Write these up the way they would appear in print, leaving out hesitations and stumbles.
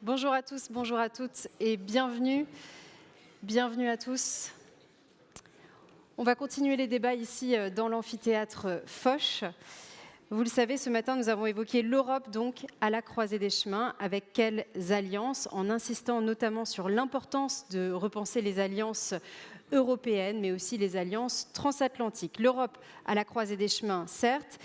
Bonjour à tous, bonjour à toutes et bienvenue. Bienvenue à tous. On va continuer les débats ici dans l'amphithéâtre Foch. Vous le savez, ce matin, nous avons évoqué l'Europe donc à la croisée des chemins. Avec quelles alliances, en insistant notamment sur l'importance de repenser les alliances européennes, mais aussi les alliances transatlantiques. L'Europe à la croisée des chemins, certes,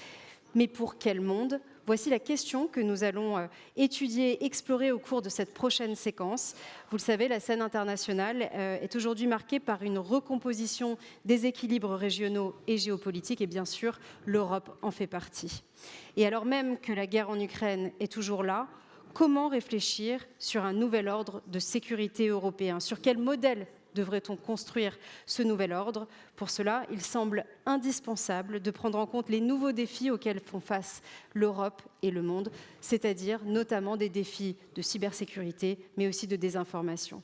mais pour quel monde ? Voici la question que nous allons étudier, explorer au cours de cette prochaine séquence. Vous le savez, la scène internationale est aujourd'hui marquée par une recomposition des équilibres régionaux et géopolitiques, et bien sûr, l'Europe en fait partie. Et alors même que la guerre en Ukraine est toujours là, comment réfléchir sur un nouvel ordre de sécurité européen ? Sur quel modèle devrait-on construire ce nouvel ordre ? Pour cela, il semble indispensable de prendre en compte les nouveaux défis auxquels font face l'Europe et le monde, c'est-à-dire notamment des défis de cybersécurité, mais aussi de désinformation.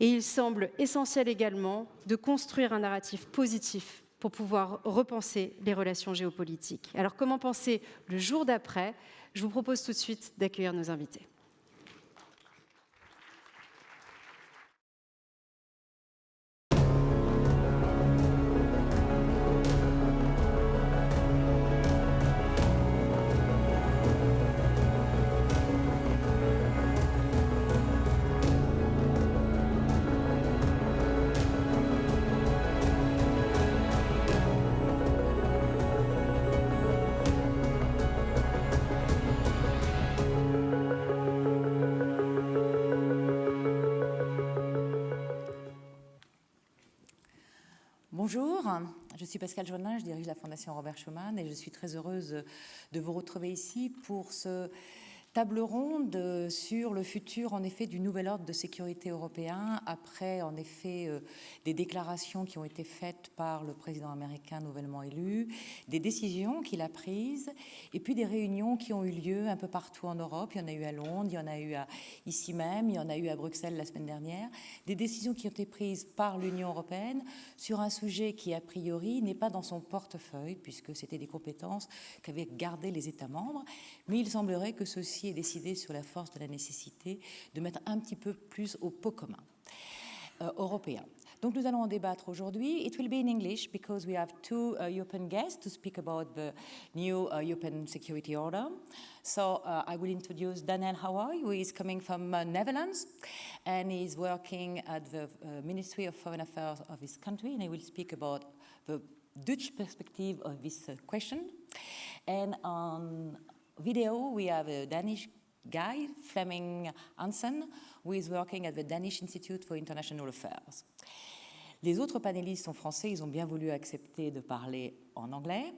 Et il semble essentiel également de construire un narratif positif pour pouvoir repenser les relations géopolitiques. Alors, comment penser le jour d'après ? Je vous propose tout de suite d'accueillir nos invités. Bonjour, je suis Pascale Joannin, je dirige la Fondation Schuman et je suis très heureuse de vous retrouver ici pour ce table ronde sur le futur en effet du nouvel ordre de sécurité européen après en effet des déclarations qui ont été faites par le président américain nouvellement élu, des décisions qu'il a prises et puis des réunions qui ont eu lieu un peu partout en Europe. Il y en a eu à Londres, il y en a eu ici même, il y en a eu à Bruxelles la semaine dernière. Des décisions qui ont été prises par l'Union européenne sur un sujet qui a priori n'est pas dans son portefeuille puisque c'était des compétences qu'avaient gardées les États membres, mais il semblerait que ceci est décidé sur la force de la nécessité de mettre un petit peu plus au pot commun européen. Donc nous allons en débattre aujourd'hui. It will be in English because we have two European guests to speak about the new European security order. So I will introduce Daniel Hawai, who is coming from Netherlands and is working at the Ministry of Foreign Affairs of his country, and he will speak about the Dutch perspective of this question. And on video, we have a Danish guy, Flemming Hansen, who is working at the Danish Institute for International Affairs. Les autres panélistes sont français, ils ont bien voulu accepter de parler en anglais.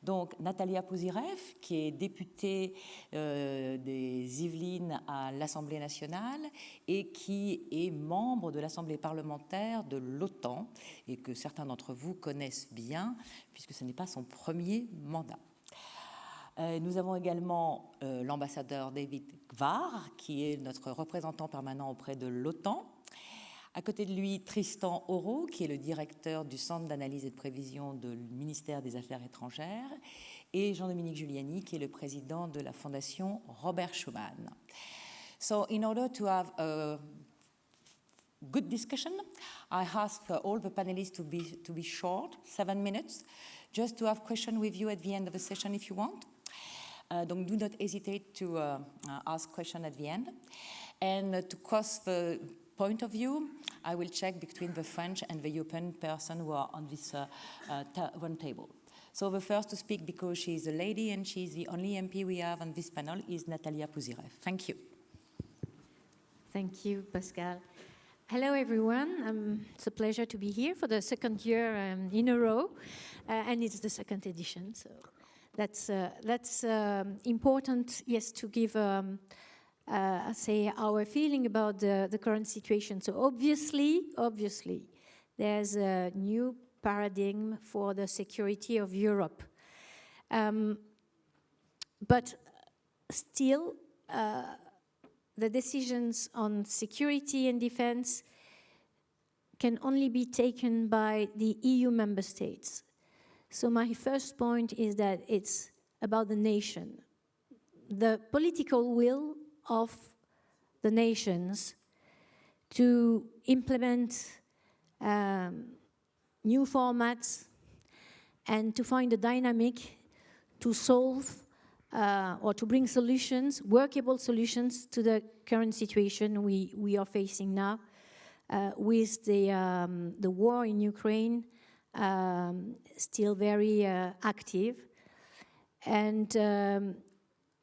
Donc, Natalia Pouzyreff, qui est députée des Yvelines à l'Assemblée nationale et qui est membre de l'Assemblée parlementaire de l'OTAN et que certains d'entre vous connaissent bien, puisque ce n'est pas son premier mandat. Nous avons également l'ambassadeur David Gvar, qui est notre représentant permanent auprès de l'OTAN. À côté de lui, Tristan Aureau, qui est le directeur du Centre d'analyse et de prévision du Ministère des Affaires étrangères, et Jean-Dominique Giuliani, qui est le président de la Fondation Schuman. So, in order to have a good discussion, I ask all the panelists to be short, 7 minutes, just to have questions with you at the end of the session if you want. Donc, do not hesitate to ask questions at the end. And to cross the point of view, I will check between the French and the European person who are on this one table. So the first to speak, because she is a lady and she is the only MP we have on this panel, is Natalia Pouzyreff. Thank you. Thank you, Pascale. Hello, everyone. It's a pleasure to be here for the second year in a row, and it's the second edition. So that's important, yes, to give say our feeling about the current situation. So obviously, there's a new paradigm for the security of Europe. But still, the decisions on security and defense can only be taken by the EU member states. So my first point is that it's about the nation. The political will of the nations to implement new formats and to find a dynamic to solve or to bring solutions, workable solutions to the current situation we are facing now with the war in Ukraine still very active. And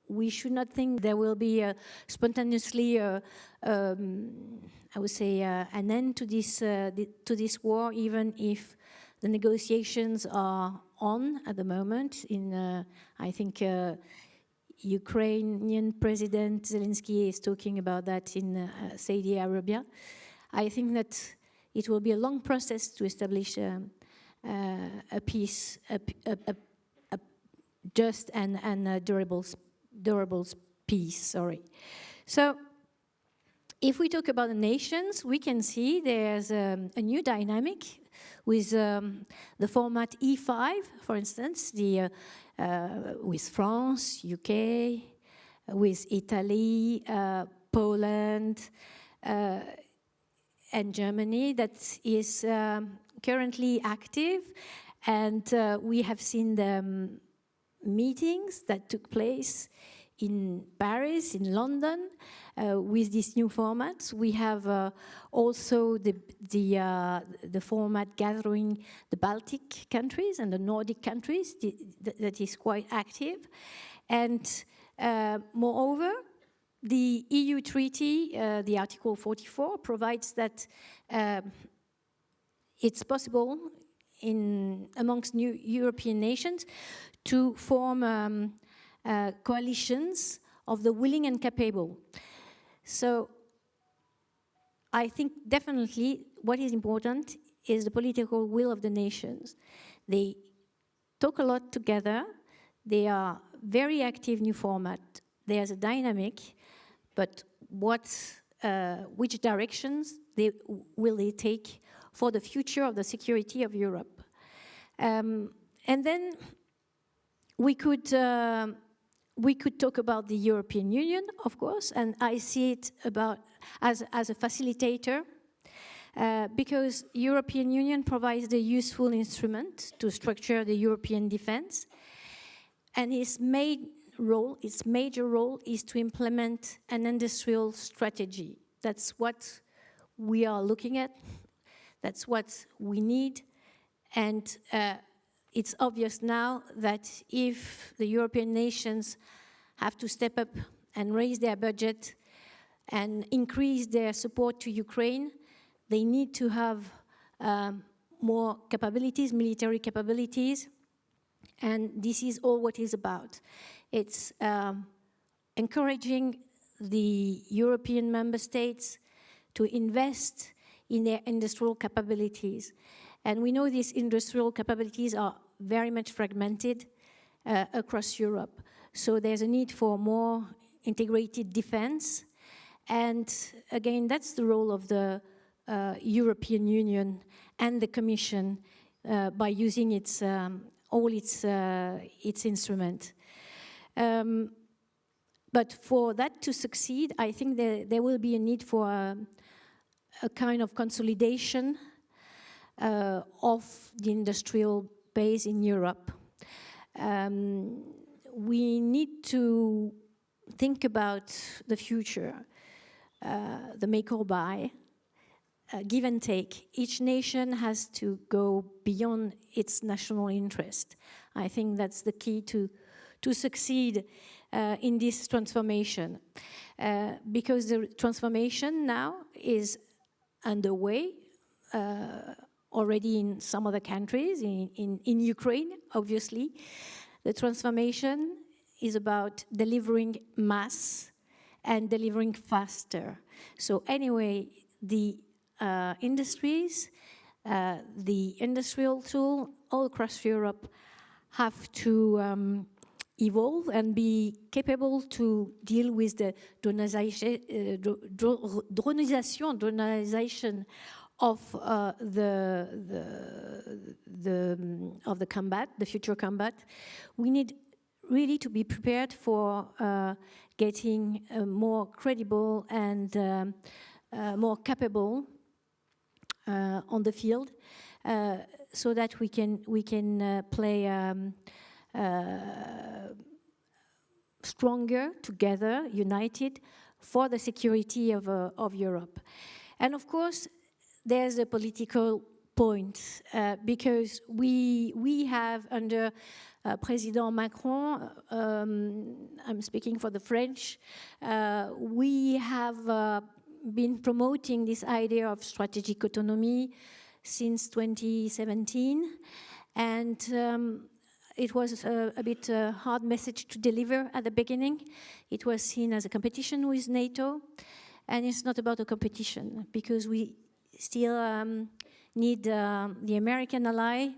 we should not think there will be spontaneously, I would say, an end to this war, even if the negotiations are on at the moment. I think Ukrainian President Zelensky is talking about that in Saudi Arabia. I think that it will be a long process to establish a peace, a just and durable peace. Sorry. So, if we talk about the nations, we can see there's a new dynamic with the format E5, for instance, with France, UK, with Italy, Poland, and Germany that is currently active, and we have seen the meetings that took place in Paris, in London, with these new formats. We have also the format gathering the Baltic countries and the Nordic countries that is quite active. And moreover, the EU treaty, the Article 44, provides that it's possible amongst new European nations to form coalitions of the willing and capable. So I think definitely what is important is the political will of the nations. They talk a lot together. They are very active new format. There's a dynamic, but which directions will they take for the future of the security of Europe? And then we could talk about the European Union, of course, and I see it as a facilitator, because European Union provides the useful instrument to structure the European defense, and its major role is to implement an industrial strategy. That's what we are looking at. That's what we need, and it's obvious now that if the European nations have to step up and raise their budget and increase their support to Ukraine, they need to have more capabilities, military capabilities, and this is all what it's about. It's encouraging the European member states to invest in their industrial capabilities. And we know these industrial capabilities are very much fragmented across Europe. So there's a need for more integrated defense. And again, that's the role of the European Union and the Commission by using all its instruments. But for that to succeed, I think there will be a need for a kind of consolidation of the industrial base in Europe. We need to think about the future, the make or buy, give and take. Each nation has to go beyond its national interest. I think that's the key to succeed in this transformation, because the transformation now is underway already in some other countries, in Ukraine, obviously. The transformation is about delivering mass and delivering faster. So anyway, the industries, the industrial tool all across Europe have to evolve and be capable to deal with the dronization of the combat, the future combat. We need really to be prepared for getting more credible and more capable on the field, so that we can play stronger together, united, for the security of Europe. And of course, there's a political point, because we have under President Macron, I'm speaking for the French, we have been promoting this idea of strategic autonomy since 2017, and it was a bit hard message to deliver at the beginning. It was seen as a competition with NATO, and it's not about a competition, because we still need the American ally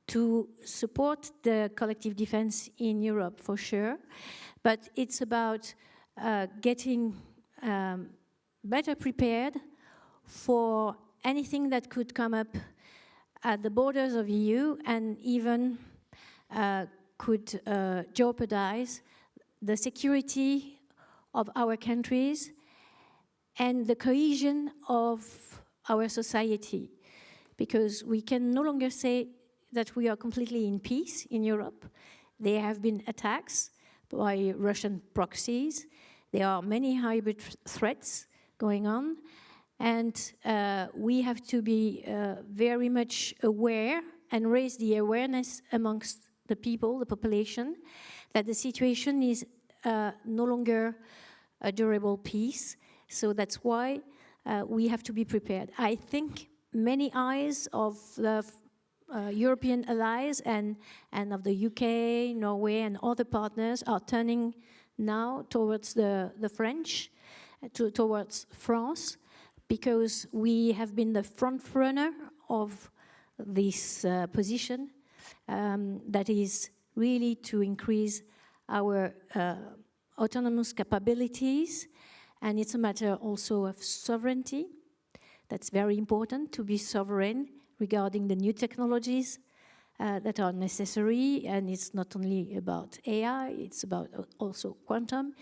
to support the collective defense in Europe, for sure. But it's about getting better prepared for anything that could come up at the borders of EU, and even could jeopardize the security of our countries and the cohesion of our society. Because we can no longer say that we are completely in peace in Europe. There have been attacks by Russian proxies. There are many hybrid threats going on. And we have to be very much aware and raise the awareness amongst the people, the population, that the situation is no longer a durable peace. So that's why we have to be prepared. I think many eyes of the European allies and of the UK, Norway, and other partners are turning now towards the French, towards France, because we have been the front runner of this position that is really to increase our autonomous capabilities. And it's a matter also of sovereignty. That's very important, to be sovereign regarding the new technologies that are necessary. And it's not only about AI, it's about also quantum.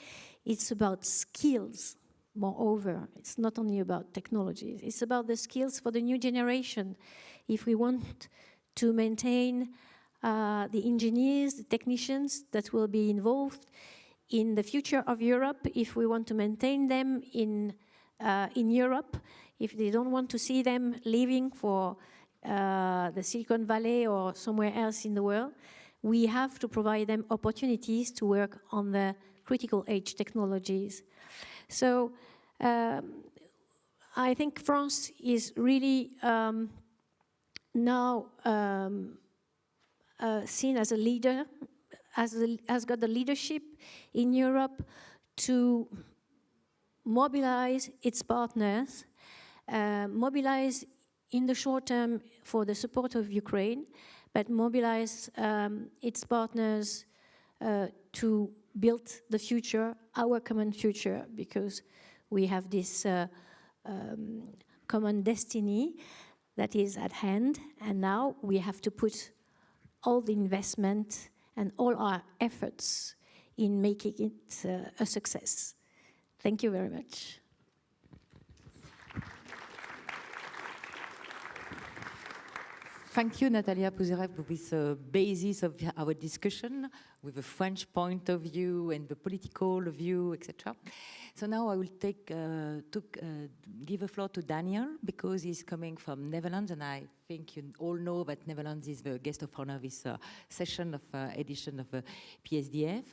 It's about skills, moreover. It's not only about technologies. It's about the skills for the new generation. If we want to maintain the engineers, the technicians that will be involved in the future of Europe, if we want to maintain them in Europe, if they don't want to see them leaving for the Silicon Valley or somewhere else in the world, we have to provide them opportunities to work on the critical age technologies. So I think France is really now seen as a leader, has got the leadership in Europe to mobilize its partners, mobilize in the short term for the support of Ukraine, but mobilize its partners to build the future, our common future, because we have this common destiny that is at hand, and now we have to put all the investment and all our efforts in making it a success. Thank you very much. Thank you, Natalia Pouzyreff, with the basis of our discussion, with the French point of view and the political view, etc. So now I will give the floor to Daniel, because he's coming from Netherlands, and I think you all know that Netherlands is the guest of honor this session of edition of PSDF.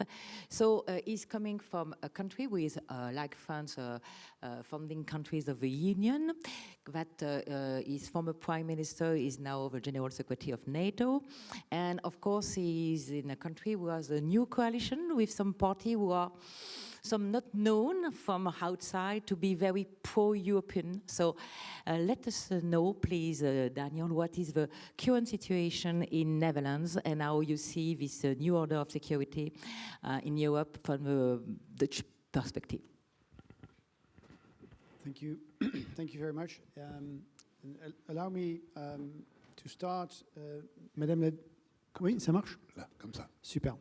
So he's coming from a country with, like France, founding countries of the Union, that his former prime minister is now the general secretary of NATO. And of course, he's in a country who has a new coalition with some party who are some not known from outside to be very pro-European. So let us know, please, Daniel, what is the current situation in Netherlands and how you see this new order of security in Europe from the Dutch perspective. Thank you. Thank you very much. Allow me to start, Madame la... Oui, ça marche? Là, comme ça. Super.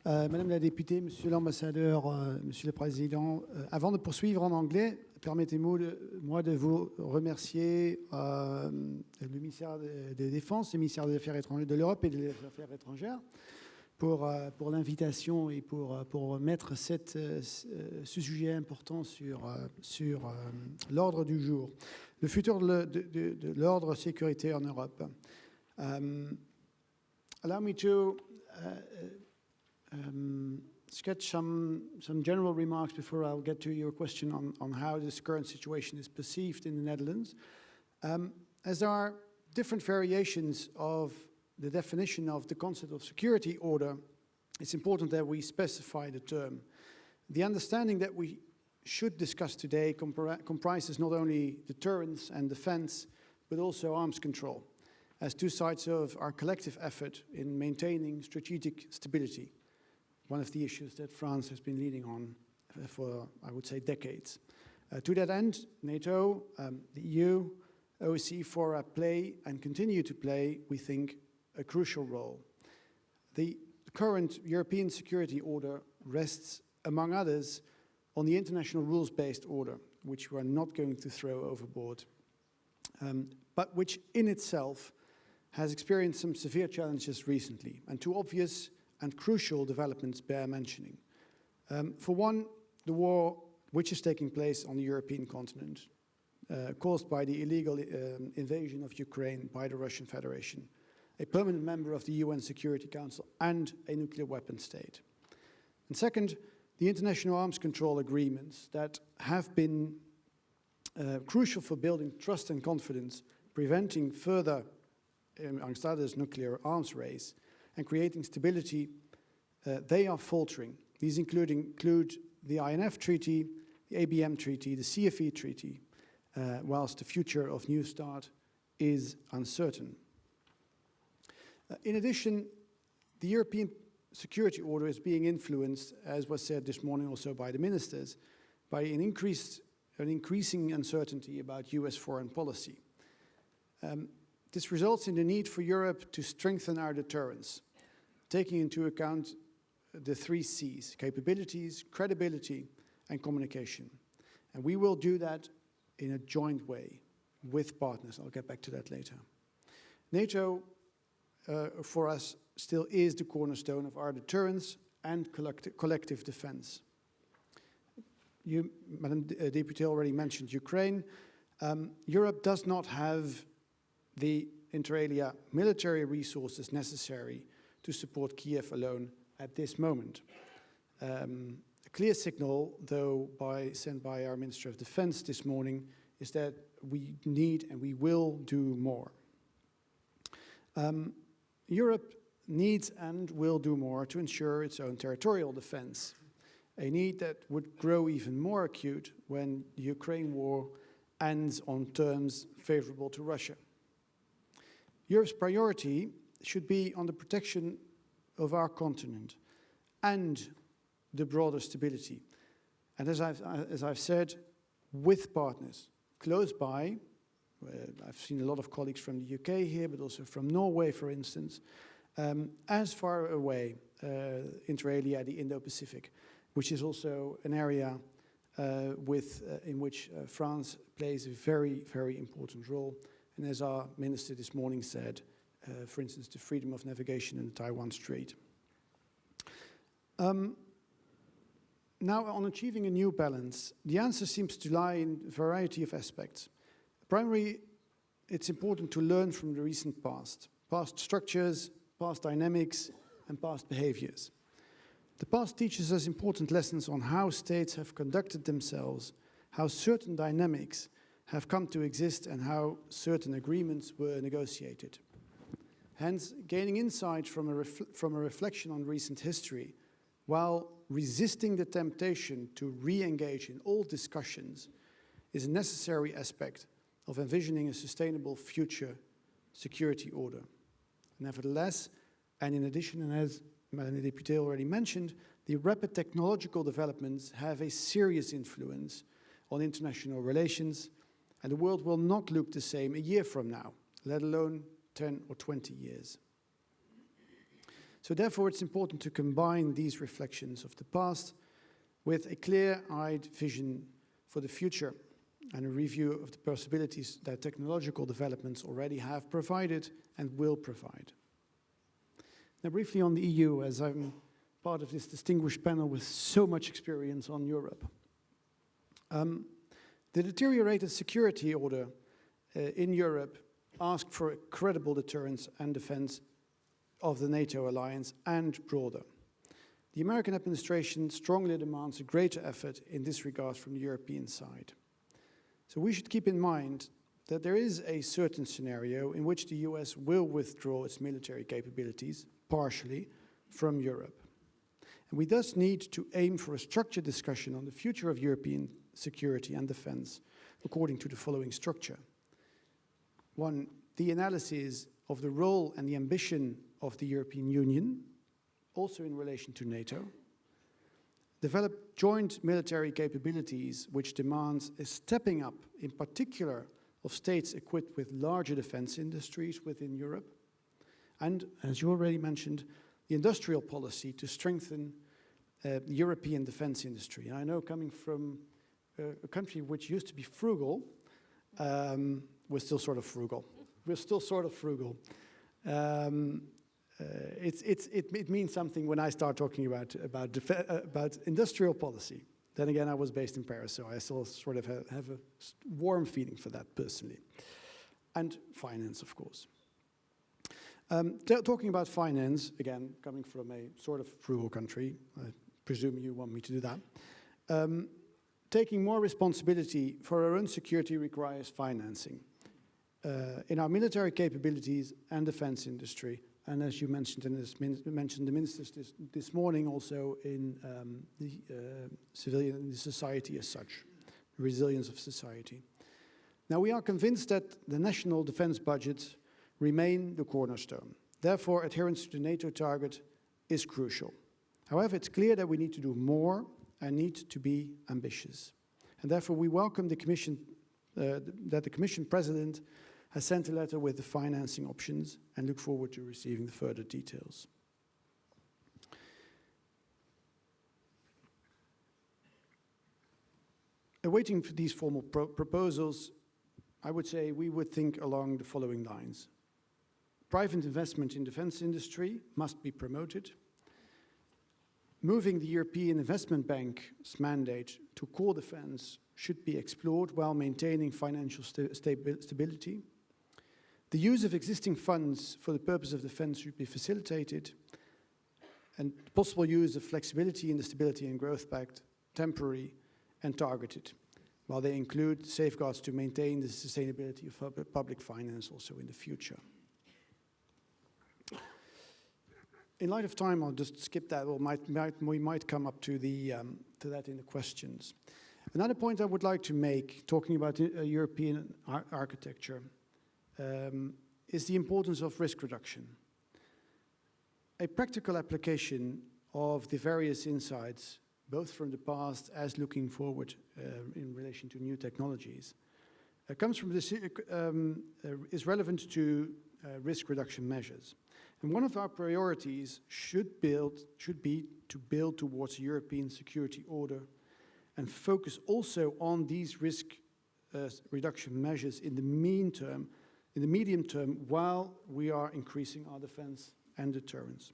Madame la députée, Monsieur l'ambassadeur, Monsieur le Président, avant de poursuivre en anglais, permettez-moi de vous remercier le ministère de Défense, le ministère des Affaires étrangères de l'Europe et des Affaires étrangères pour l'invitation et pour mettre ce sujet important sur l'ordre du jour. Le futur de l'ordre sécurité en Europe. Allow me to sketch some general remarks before I'll get to your question on how this current situation is perceived in the Netherlands. As there are different variations of the definition of the concept of security order, it's important that we specify the term. The understanding that we should discuss today comprises not only deterrence and defense, but also arms control, as two sides of our collective effort in maintaining strategic stability, one of the issues that France has been leading on for, I would say, decades. To that end, NATO, the EU, OSCE fora play and continue to play, we think, a crucial role. The current European security order rests, among others, on the international rules-based order, which we are not going to throw overboard, but which in itself has experienced some severe challenges recently, and two obvious and crucial developments bear mentioning. For one, the war which is taking place on the European continent, caused by the illegal invasion of Ukraine by the Russian Federation, a permanent member of the UN Security Council and a nuclear weapon state. And second, the international arms control agreements that have been crucial for building trust and confidence, preventing further, amongst others, nuclear arms race, and creating stability, they are faltering. These include the INF Treaty, the ABM Treaty, the CFE Treaty, whilst the future of New START is uncertain. In addition, the European security order is being influenced, as was said this morning also by the ministers, by an increasing uncertainty about US foreign policy. This results in the need for Europe to strengthen our deterrence, taking into account the 3 C's: capabilities, credibility, and communication. And we will do that in a joint way with partners. I'll get back to that later. NATO, for us, still is the cornerstone of our deterrence and collective defense. You, Madam Députée, already mentioned Ukraine. Europe does not have the inter alia military resources necessary to support Kiev alone at this moment. A clear signal, though, sent by our Minister of Defense this morning, is that we need and we will do more. Europe needs and will do more to ensure its own territorial defense, a need that would grow even more acute when the Ukraine war ends on terms favorable to Russia. Europe's priority should be on the protection of our continent and the broader stability. And as I've said, with partners close by. I've seen a lot of colleagues from the UK here, but also from Norway, for instance, as far away, inter alia, the Indo-Pacific, which is also an area in which France plays a very, very important role. And as our minister this morning said, for instance, the freedom of navigation in the Taiwan Strait. Now, on achieving a new balance, the answer seems to lie in a variety of aspects. Primarily, it's important to learn from the recent past structures, past dynamics, and past behaviors. The past teaches us important lessons on how states have conducted themselves, how certain dynamics have come to exist, and how certain agreements were negotiated. Hence, gaining insight from a reflection on recent history, while resisting the temptation to re-engage in old discussions, is a necessary aspect of envisioning a sustainable future security order. Nevertheless, and in addition, and as Madame Députée already mentioned, the rapid technological developments have a serious influence on international relations, and the world will not look the same a year from now, let alone 10 or 20 years. So therefore, it's important to combine these reflections of the past with a clear-eyed vision for the future and a review of the possibilities that technological developments already have provided and will provide. Now, briefly on the EU, as I'm part of this distinguished panel with so much experience on Europe. The deteriorated security order in Europe asked for a credible deterrence and defense of the NATO alliance and broader. The American administration strongly demands a greater effort in this regard from the European side. So we should keep in mind that there is a certain scenario in which the US will withdraw its military capabilities, partially, from Europe. And we thus need to aim for a structured discussion on the future of European security and defense, according to the following structure. One, the analysis of the role and the ambition of the European Union, also in relation to NATO. Develop joint military capabilities, which demands a stepping up, in particular, of states equipped with larger defense industries within Europe. And, as you already mentioned, the industrial policy to strengthen the European defense industry. And I know, coming from a country which used to be frugal, we're still sort of frugal. We're still sort of frugal. It means something when I start talking about industrial policy. Then again, I was based in Paris, so I still sort of have a warm feeling for that personally. And finance, of course. Talking about finance, again, coming from a sort of frugal country, I presume you want me to do that. Taking more responsibility for our own security requires financing. In our military capabilities and defense industry, and as you mentioned, the ministers this morning, also in the civilian society as such, the resilience of society. Now, we are convinced that the national defense budgets remain the cornerstone. Therefore, adherence to the NATO target is crucial. However, it's clear that we need to do more and need to be ambitious. And therefore, we welcome the Commission, that the Commission President has sent a letter with the financing options and look forward to receiving the further details. Awaiting for these formal proposals, I would say we would think along the following lines. Private investment in defense industry must be promoted. Moving the European Investment Bank's mandate to core defense should be explored while maintaining financial stability. The use of existing funds for the purpose of defense should be facilitated, and possible use of flexibility in the Stability and Growth Pact, temporary and targeted, while they include safeguards to maintain the sustainability of public finance also in the future. In light of time, I'll just skip that, or we might come up to that in the questions. Another point I would like to make, talking about European architecture, is the importance of risk reduction. A practical application of the various insights, both from the past as looking forward in relation to new technologies, comes from this, is relevant to risk reduction measures. And one of our priorities should be to build towards a European security order and focus also on these risk reduction measures in the medium term, while we are increasing our defense and deterrence.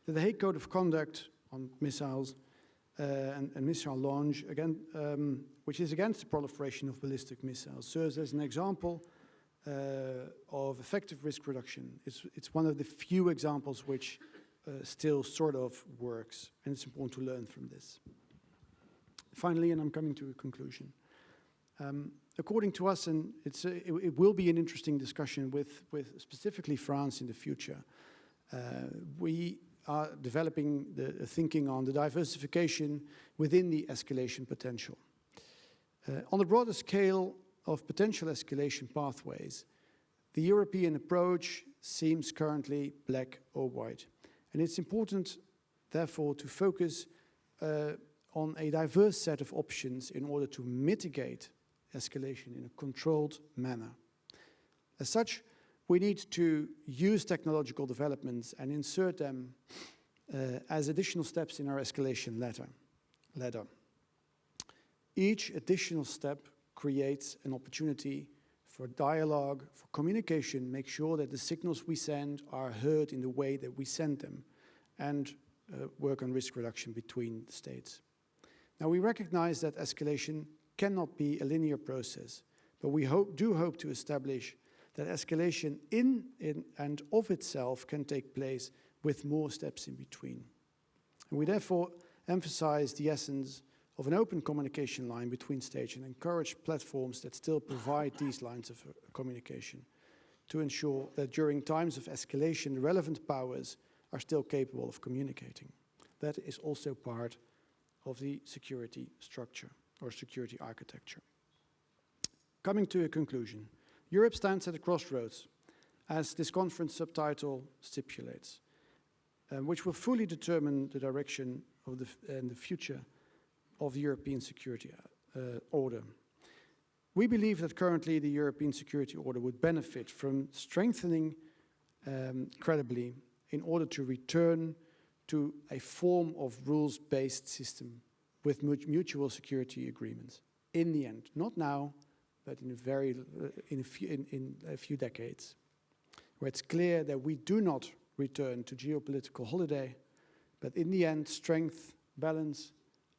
The Hague Code of Conduct on missiles and missile launch, again, which is against the proliferation of ballistic missiles, serves as an example of effective risk reduction. It's one of the few examples which still sort of works, and it's important to learn from this. Finally, and I'm coming to a conclusion, according to us, and it will be an interesting discussion with specifically France in the future, we are developing the thinking on the diversification within the escalation potential. On the broader scale of potential escalation pathways, the European approach seems currently black or white. And it's important, therefore, to focus on a diverse set of options in order to mitigate escalation in a controlled manner. As such, we need to use technological developments and insert them as additional steps in our escalation ladder. Each additional step creates an opportunity for dialogue, for communication, make sure that the signals we send are heard in the way that we send them, and work on risk reduction between the states. Now, we recognize that escalation cannot be a linear process, but we do hope to establish that escalation in and of itself can take place with more steps in between. And we therefore emphasize the essence of an open communication line between states and encourage platforms that still provide these lines of communication to ensure that during times of escalation, relevant powers are still capable of communicating. That is also part of the security structure or security architecture. Coming to a conclusion, Europe stands at a crossroads, as this conference subtitle stipulates, which will fully determine the direction of and the future of the European security order. We believe that currently the European security order would benefit from strengthening credibly in order to return to a form of rules-based system with mutual security agreements. In the end, not now, but in a few decades, where it's clear that we do not return to geopolitical holiday, but in the end, strength, balance,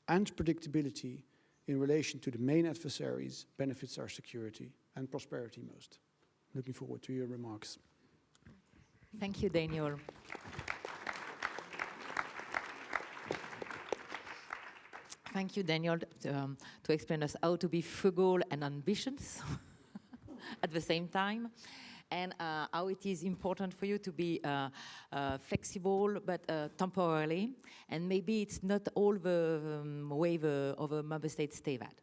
and predictability in relation to the main adversaries benefits our security and prosperity most. Looking forward to your remarks. Thank you, Daniel. Thank you, Daniel, to explain us how to be frugal and ambitious at the same time, and how it is important for you to be flexible, but temporarily, and maybe it's not all the way the other member states stay that.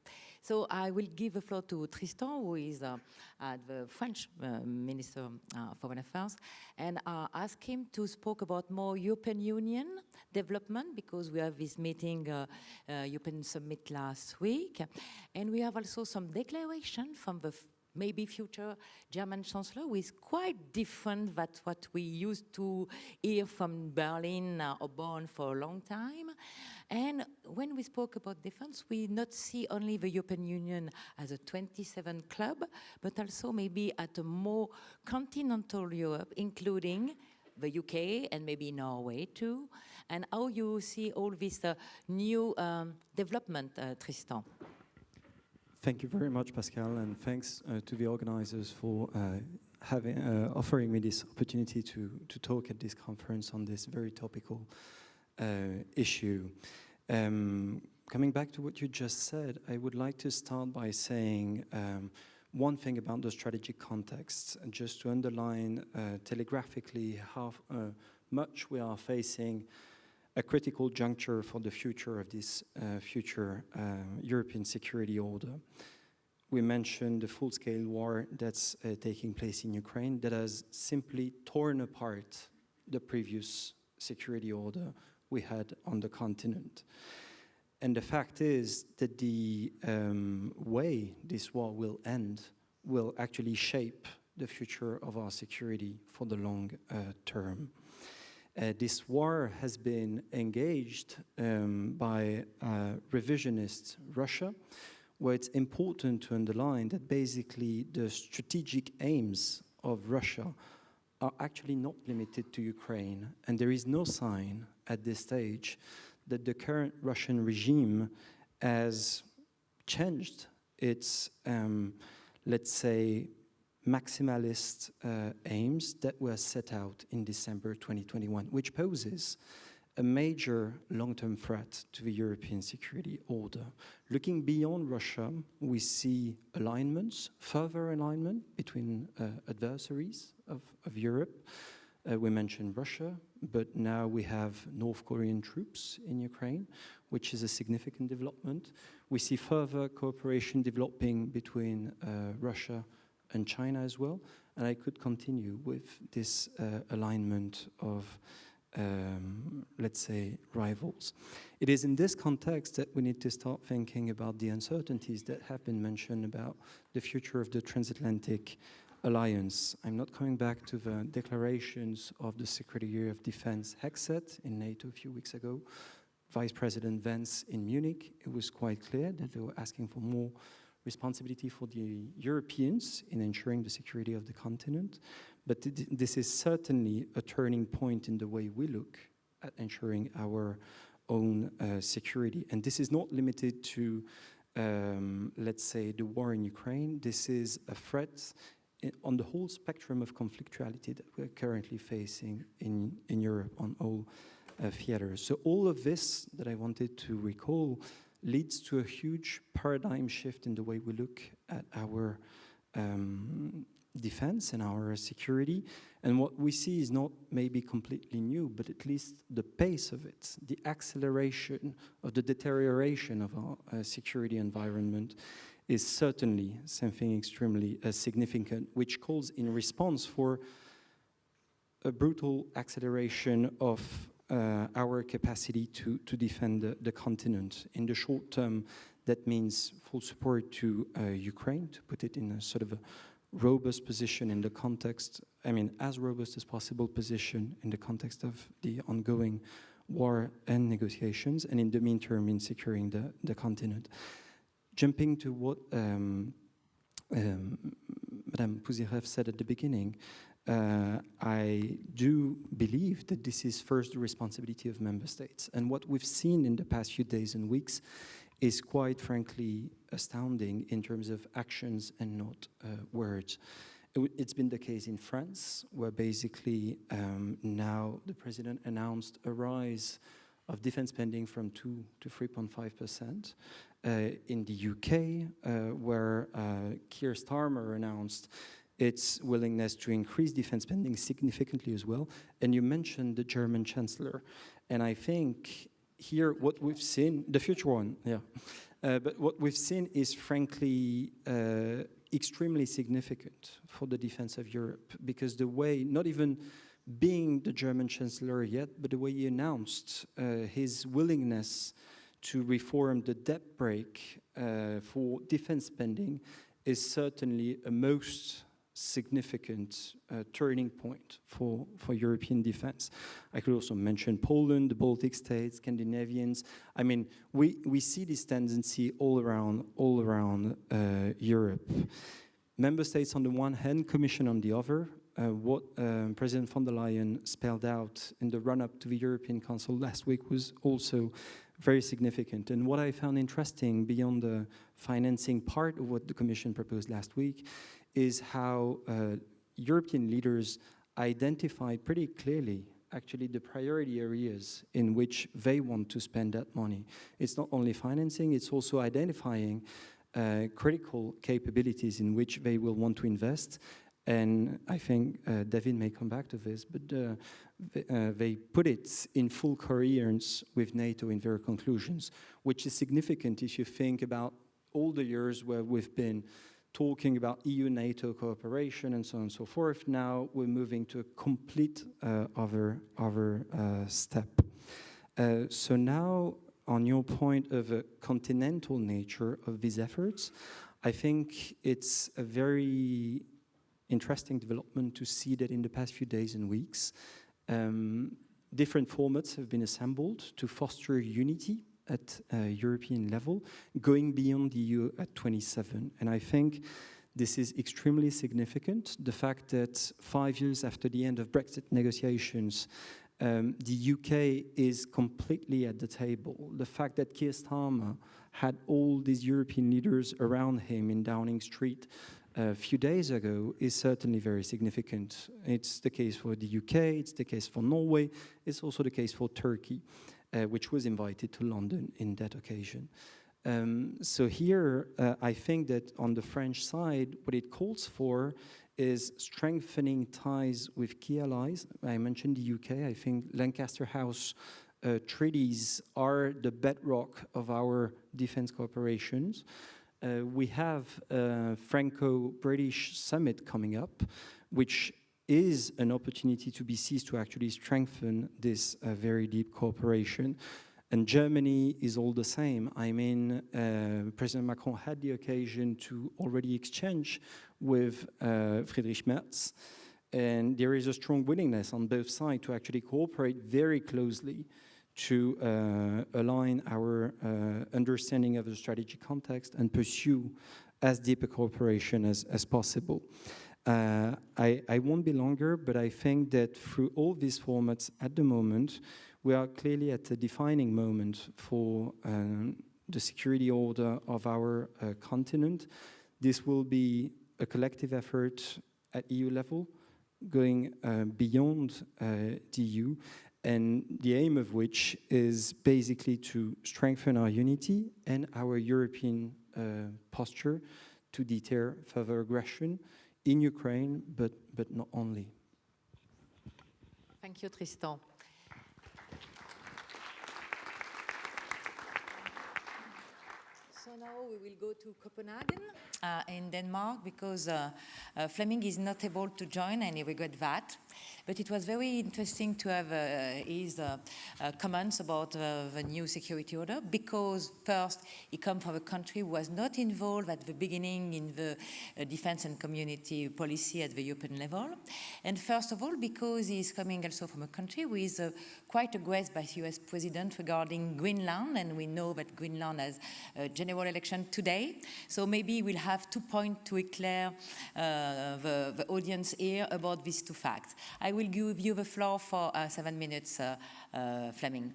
So I will give the floor to Tristan, who is the French Minister of Foreign Affairs, and ask him to speak about more European Union development, because we have this meeting, European Summit last week, and we have also some declaration from the maybe future German Chancellor, who is quite different than what we used to hear from Berlin or Bonn for a long time. And when we spoke about defense, we not see only the European Union as a 27 club, but also maybe at a more continental Europe, including the UK and maybe Norway too. And how you see all this new development, Tristan? Thank you very much, Pascale, and thanks to the organizers for offering me this opportunity to talk at this conference on this very topical issue. Coming back to what you just said, I would like to start by saying one thing about the strategic context, just to underline telegraphically how much we are facing a critical juncture for the future of this future European security order. We mentioned the full-scale war that's taking place in Ukraine that has simply torn apart the previous security order we had on the continent. And the fact is that the way this war will end will actually shape the future of our security for the long term. This war has been engaged by revisionist Russia, where it's important to underline that basically the strategic aims of Russia are actually not limited to Ukraine, and there is no sign at this stage that the current Russian regime has changed its, let's say, maximalist aims that were set out in December 2021, which poses a major long-term threat to the European security order. Looking beyond Russia, we see alignments, further alignment between adversaries of Europe. We mentioned Russia, but now we have North Korean troops in Ukraine, which is a significant development. We see further cooperation developing between Russia and China as well, and I could continue with this alignment of, let's say, rivals. It is in this context that we need to start thinking about the uncertainties that have been mentioned about the future of the transatlantic alliance. I'm not coming back to the declarations of the Secretary of Defense Hexet in NATO a few weeks ago, Vice President Vance in Munich. It was quite clear that they were asking for more responsibility for the Europeans in ensuring the security of the continent. But this is certainly a turning point in the way we look at ensuring our own security. And this is not limited to, let's say, the war in Ukraine. This is a threat on the whole spectrum of conflictuality that we're currently facing in Europe on all theaters. So all of this that I wanted to recall leads to a huge paradigm shift in the way we look at our defense and our security. And what we see is not maybe completely new, but at least the pace of it, the acceleration of the deterioration of our security environment is certainly something extremely significant, which calls in response for a brutal acceleration of our capacity to defend the continent. In the short term, that means full support to Ukraine, to put it in a sort of a robust position in the context, I mean, as robust as possible position in the context of the ongoing war and negotiations, and in the meantime in securing the continent. Jumping to what Madame Pouzyreff said at the beginning, I do believe that this is first the responsibility of member states. And what we've seen in the past few days and weeks is quite frankly astounding in terms of actions and not words. It's been the case in France, where basically now the president announced a rise of defense spending from 2 to 3.5%. In the UK, where Keir Starmer announced its willingness to increase defense spending significantly as well. And you mentioned the German Chancellor. And I think here what we've seen, the future one, yeah. But what we've seen is frankly extremely significant for the defense of Europe, because the way, not even being the German Chancellor yet, but the way he announced his willingness to reform the debt brake for defense spending is certainly a most significant turning point for European defense. I could also mention Poland, the Baltic states, Scandinavians. I mean, we see this tendency all around Europe. Member states on the one hand, Commission on the other. What President von der Leyen spelled out in the run-up to the European Council last week was also very significant. And what I found interesting beyond the financing part of what the Commission proposed last week is how European leaders identified pretty clearly actually the priority areas in which they want to spend that money. It's not only financing, it's also identifying critical capabilities in which they will want to invest. And I think David may come back to this, but they put it in full coherence with NATO in their conclusions, which is significant if you think about all the years where we've been talking about EU-NATO cooperation and so on and so forth. Now we're moving to a complete other step. So now, on your point of a continental nature of these efforts, I think it's a very interesting development to see that in the past few days and weeks, different formats have been assembled to foster unity at European level, going beyond the EU at 27. And I think this is extremely significant. The fact that 5 years after the end of Brexit negotiations, the UK is completely at the table. The fact that Keir Starmer had all these European leaders around him in Downing Street a few days ago is certainly very significant. It's the case for the UK, it's the case for Norway, it's also the case for Turkey, which was invited to London in that occasion. So here, I think that on the French side, what it calls for is strengthening ties with key allies. I mentioned the UK. I think Lancaster House treaties are the bedrock of our defense cooperations. We have a Franco-British summit coming up, which is an opportunity to be seized to actually strengthen this very deep cooperation. And Germany is all the same. I mean, President Macron had the occasion to already exchange with Friedrich Merz, and there is a strong willingness on both sides to actually cooperate very closely to align our understanding of the strategic context and pursue as deep a cooperation as possible. I won't be longer, but I think that through all these formats at the moment, we are clearly at a defining moment for the security order of our continent. This will be a collective effort at EU level, going beyond the EU, and the aim of which is basically to strengthen our unity and our European posture to deter further aggression in Ukraine, but not only. Thank you, Tristan. So now we will go to Copenhagen in Denmark, because Flemming is not able to join, and he regret that. But it was very interesting to have his comments about the new security order, because first, he comes from a country who was not involved at the beginning in the defense and community policy at the European level. And first of all, because he's coming also from a country who is quite aggressed by the US President regarding Greenland, and we know that Greenland has a general election today. So maybe we'll have 2 points to eclair the audience here about these two facts. I will give you the floor for 7 minutes, Flemming.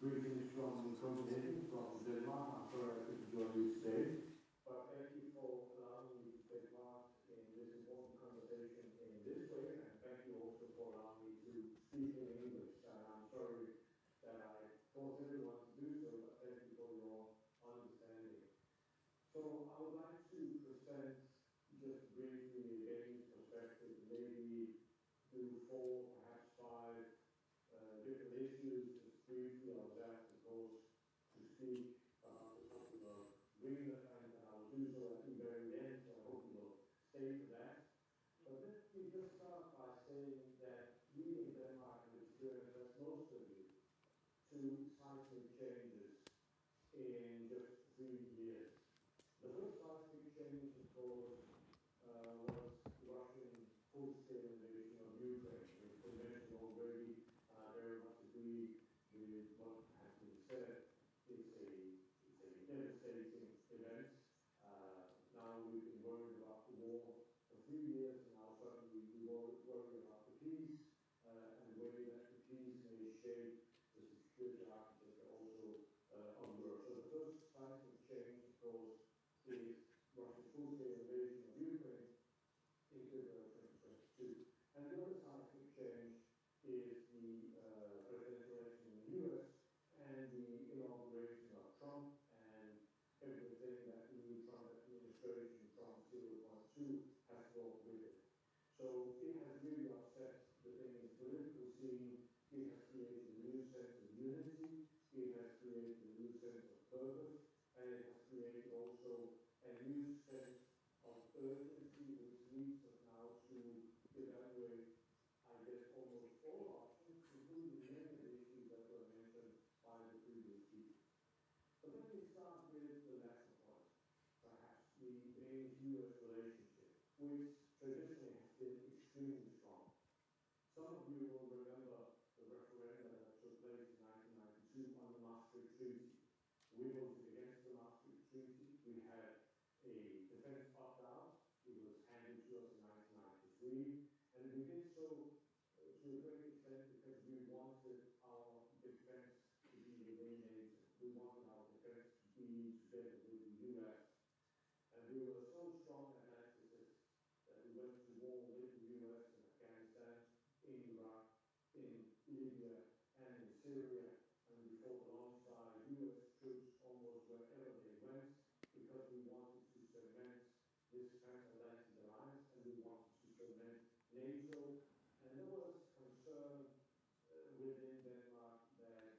Greetings from Copenhagen, from Denmark. I'm sorry I couldn't join you today, but thank you for allowing me to take part in this important conversation in this way, and thank you also for allowing me to speak in English. And I'm sorry that I forced everyone to do so, but thank you for your understanding. So I would like to present just briefly a Danish perspective, maybe do 4, perhaps 5 different issues. Just briefly, I was asked, of course, to speak about the topic of Greenland, and I will do so at the very end, so I hope you will stay for that. But let me just start by saying that we in Denmark have experienced, as most of you, 2 seismic changes in just 3 years. The first seismic change, of course, was the Russian full-scale invasion of Ukraine, which we mentioned already, and I very much agree with what has been said. It's a devastating event. Now we've been worried about the war for 3 years, and now suddenly we worry about the peace and the way that the peace may shape the security architecture also of Europe. So the first seismic change, of course, is Russia's full-scale invasion of Ukraine in February 2022. And the other seismic change is the presidential election in the US and the inauguration of Trump and everything that the new Trump administration, Trump 0.2, has brought with it. So it has really upset the Danish political scene. It has created a new sense of unity. It has created a new sense of purpose. And it has created also a new sense of urgency, which leads us now to evaluate, I guess, almost all options, including many of the issues that were mentioned by the previous speakers. But let me start with the latter point, perhaps the Danish-US relationship, which traditionally has been extremely strong. Some of you will remember the referenda that took place in 1992 on the Maastricht Treaty. We voted against the Maastricht Treaty. We had a defense opt-out. It was handed to us in 1993. And we did so to a great extent because we wanted our defense to be within NATO. We wanted our defense to be together with the US. And we were so strong Atlanticists that we went to war with the US in Afghanistan, in Iraq, in Libya, and in Syria. And we fought alongside US troops almost wherever they went, because we wanted to cement this transatlantic alliance, and we wanted to cement NATO. And there was concern within Denmark that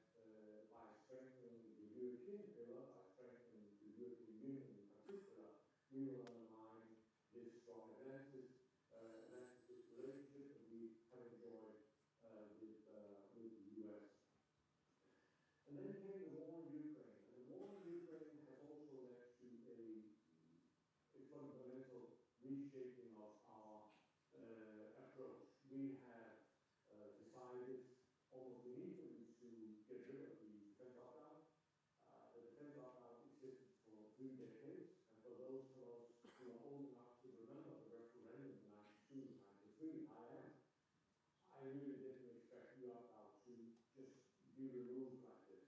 by strengthening the European pillar, by strengthening the European Union in particular, we will undermine this strong Atlanticist reshaping of our approach. We have decided almost immediately to get rid of the defense opt-out. The defense opt-out existed for 3 decades, and for those of us who are old enough to remember the referendum in 92 and 93, I really didn't expect the opt-out to just be removed like this.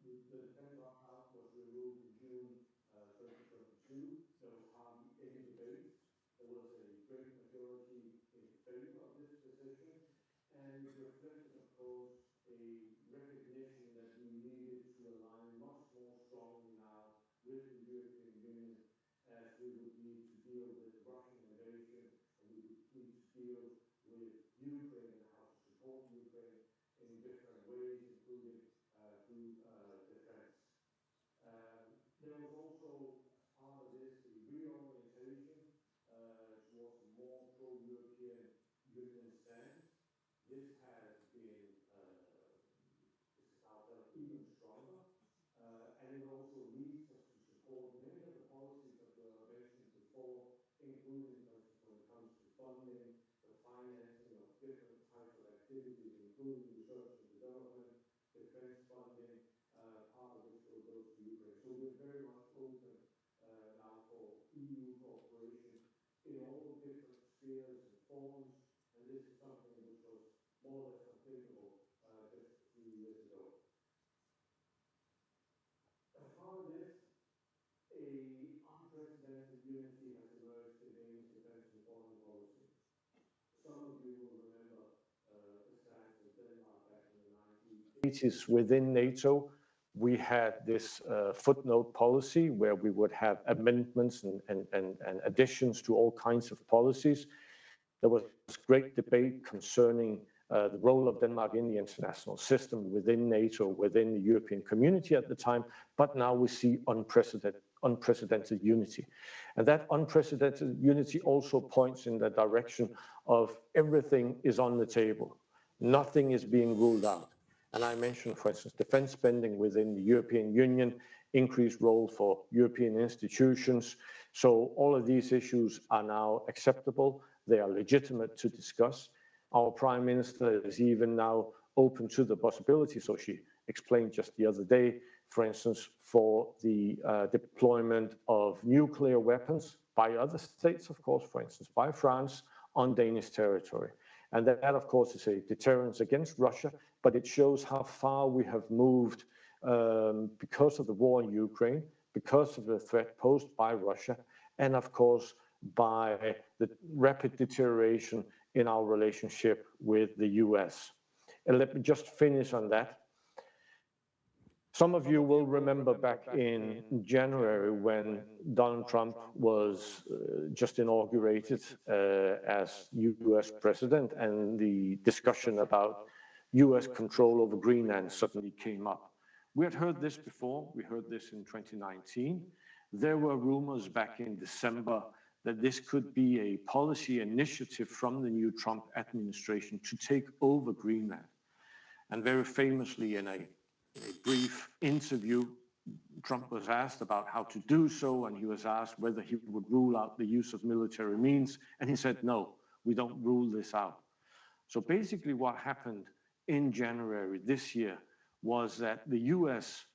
The defense opt-out was removed in June 2022. There was hardly any debate. There was a great majority in favor of this decision, and it reflected, of course, a recognition that we needed to align much more strongly now with the European Union, as we would need to deal with Russian invasion, and we would need to deal with Ukraine and how to support Ukraine in different ways, including through defense. There was also, as part of this, a reorientation towards a more pro-European Union stance. This has been, this is now felt even stronger, and it also leads us to support many of the policies that were mentioned before, including, for instance, when it comes to funding, the financing of different types of activities, including research and development, defense funding, part of which will go to Ukraine. So we're very much open now for EU cooperation in all different spheres and forms, and this is something which was more or less unthinkable just a few years ago. As part of this, a unprecedented unity has emerged in Danish defense and foreign policy. Some of you will remember the stance of Denmark back in the 1980s within NATO. We had this footnote policy where we would have amendments and additions to all kinds of policies. There was great debate concerning the role of Denmark in the international system within NATO, within the European community at the time, but now we see unprecedented unity. And that unprecedented unity also points in the direction of everything is on the table. Nothing is being ruled out. And I mentioned, for instance, defense spending within the European Union, increased role for European institutions. So all of these issues are now acceptable. They are legitimate to discuss. Our Prime Minister is even now open to the possibility, so she explained just the other day, for instance, for the deployment of nuclear weapons by other states, of course, for instance, by France on Danish territory. And that, of course, is a deterrence against Russia, but it shows how far we have moved because of the war in Ukraine, because of the threat posed by Russia, and of course, by the rapid deterioration in our relationship with the US. And let me just finish on that. Some of you will remember back in January when Donald Trump was just inaugurated as US president, and the discussion about US control over Greenland suddenly came up. We had heard this before. We heard this in 2019. There were rumors back in December that this could be a policy initiative from the new Trump administration to take over Greenland. And very famously, in a brief interview, Trump was asked about how to do so, and he was asked whether he would rule out the use of military means, and he said, no, we don't rule this out. So basically what happened in January this year was that the US,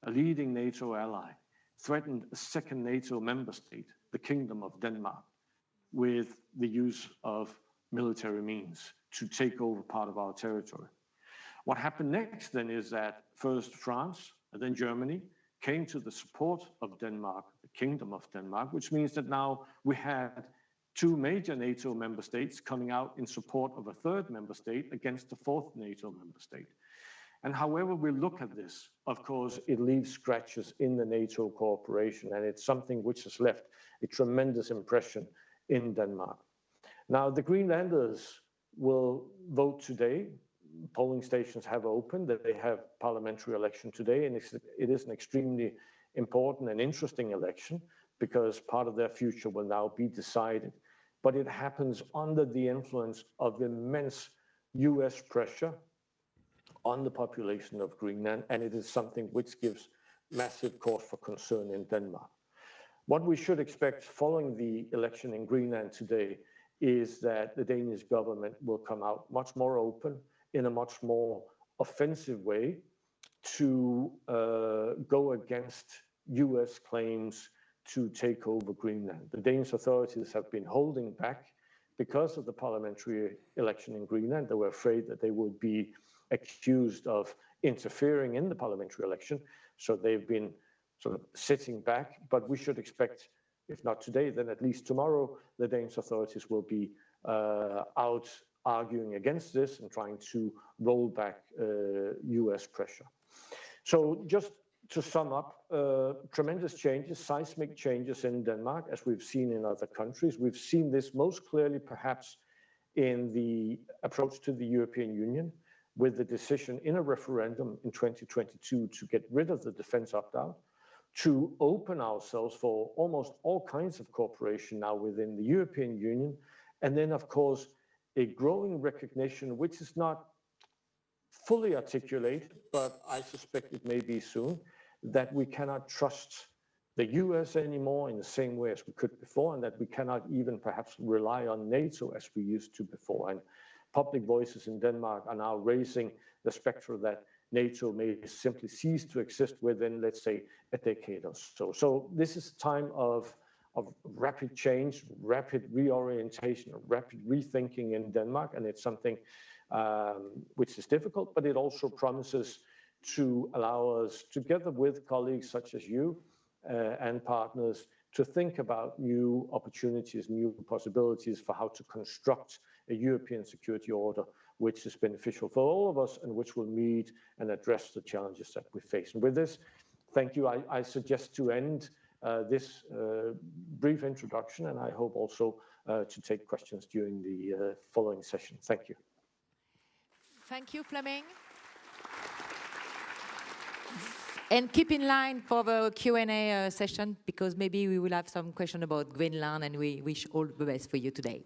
a leading NATO ally, threatened a second NATO member state, the Kingdom of Denmark, with the use of military means to take over part of our territory. What happened next then is that first France and then Germany came to the support of Denmark, the Kingdom of Denmark, which means that now we had two major NATO member states coming out in support of a third member state against the fourth NATO member state. And however we look at this, of course, it leaves scratches in the NATO cooperation, and it's something which has left a tremendous impression in Denmark. Now, the Greenlanders will vote today. Polling stations have opened, that they have parliamentary election today, and it is an extremely important and interesting election because part of their future will now be decided. But it happens under the influence of immense US pressure on the population of Greenland, and it is something which gives massive cause for concern in Denmark. What we should expect following the election in Greenland today is that the Danish government will come out much more open, in a much more offensive way, to go against US claims to take over Greenland. The Danish authorities have been holding back because of the parliamentary election in Greenland. They were afraid that they would be accused of interfering in the parliamentary election, so they've been sort of sitting back. But we should expect, if not today, then at least tomorrow, the Danish authorities will be out arguing against this and trying to roll back US pressure. So just to sum up, tremendous changes, seismic changes in Denmark, as we've seen in other countries. We've seen this most clearly perhaps in the approach to the European Union, with the decision in a referendum in 2022 to get rid of the defense opt-out, to open ourselves for almost all kinds of cooperation now within the European Union, and then of course a growing recognition, which is not fully articulated, but I suspect it may be soon, that we cannot trust the US anymore in the same way as we could before, and that we cannot even perhaps rely on NATO as we used to before. And public voices in Denmark are now raising the specter that NATO may simply cease to exist within, let's say, a decade or so. So this is a time of rapid change, rapid reorientation, rapid rethinking in Denmark, and it's something which is difficult, but it also promises to allow us, together with colleagues such as you and partners, to think about new opportunities, new possibilities for how to construct a European security order which is beneficial for all of us and which will meet and address the challenges that we face. And with this, thank you. I suggest to end this brief introduction, and I hope also to take questions during the following session. Thank you. Thank you, Flemming. And keep in line for the Q&A session, because maybe we will have some question about Greenland, and we wish all the best for you today.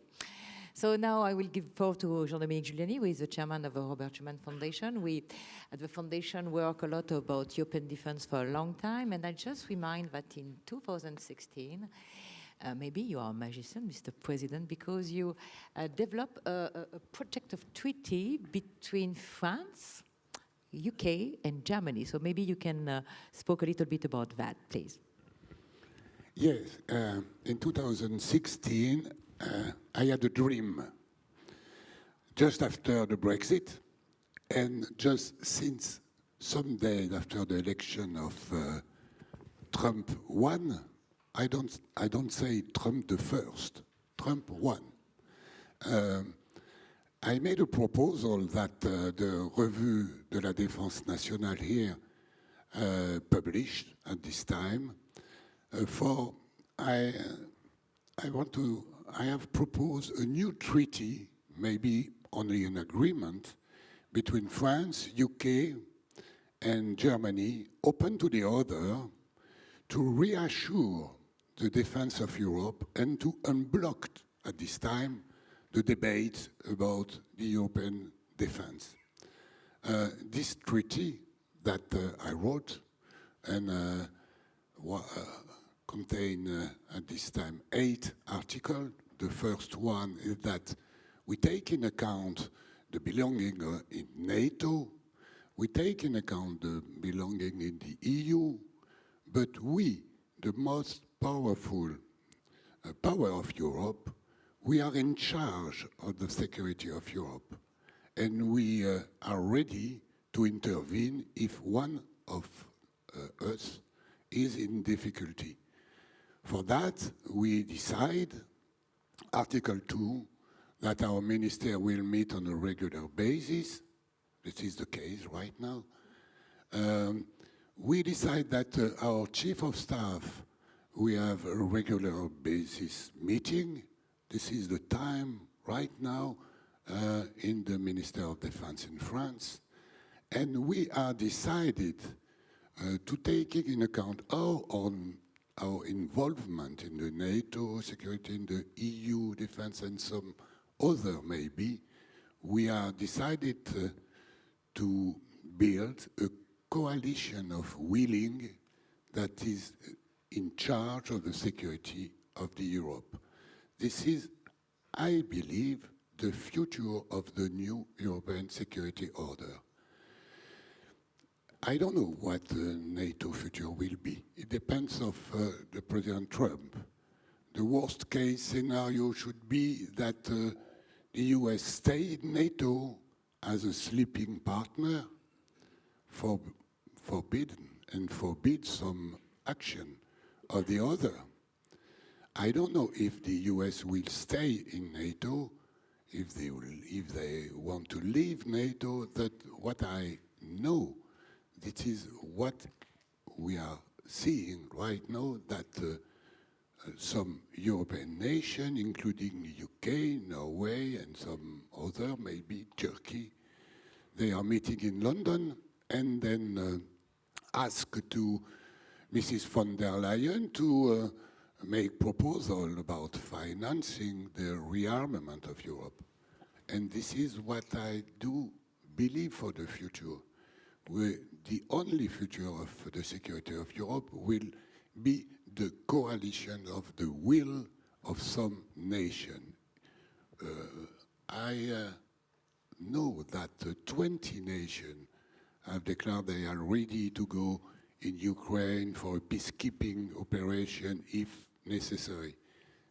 So now I will give floor to Jean-Dominique Giuliani, who is the chairman of the Robert Schuman Foundation. We, at the foundation, work a lot about European defense for a long time, and I just remind that in 2016, maybe you are a magician, Mr. President, because you developed a project of treaty between France, UK and Germany. So maybe you can speak a little bit about that, please. Yes, in 2016, I had a dream just after the Brexit, and just since some days after the election of Trump won, I don't say Trump the first, Trump won. I made a proposal that the Revue de la Défense nationale here published at this time. I have proposed a new treaty, maybe only an agreement, between France, UK, and Germany, open to the other, to reassure the defense of Europe and to unblock at this time the debate about the European defense. This treaty that I wrote and contain at this time 8 articles. The first one is that we take in account the belonging in NATO, we take in account the belonging in the EU, but we, the most powerful power of Europe, we are in charge of the security of Europe, and we are ready to intervene if one of us is in difficulty. For that, we decide, Article 2, that our minister will meet on a regular basis. This is the case right now. We decide that our chief of staff, we have a regular basis meeting. This is the time right now in the Minister of Defense in France. And we are decided to take in account our involvement in the NATO security, in the EU defense, and some other maybe. We are decided to build a coalition of willing that is in charge of the security of the Europe. This is, I believe, the future of the new European security order. I don't know what the NATO future will be. It depends of the President Trump. The worst case scenario should be that the US stay in NATO as a sleeping partner, forbid some action of the other. I don't know if the US will stay in NATO, if they want to leave NATO. That what I know, this is what we are seeing right now, that some European nations, including UK, Norway, and some other, maybe Turkey, they are meeting in London and then ask to Mrs. von der Leyen to make proposal about financing the rearmament of Europe. And this is what I do believe for the future. The only future of the security of Europe will be the coalition of the will of some nation. I know that 20 nations have declared they are ready to go in Ukraine for a peacekeeping operation if necessary.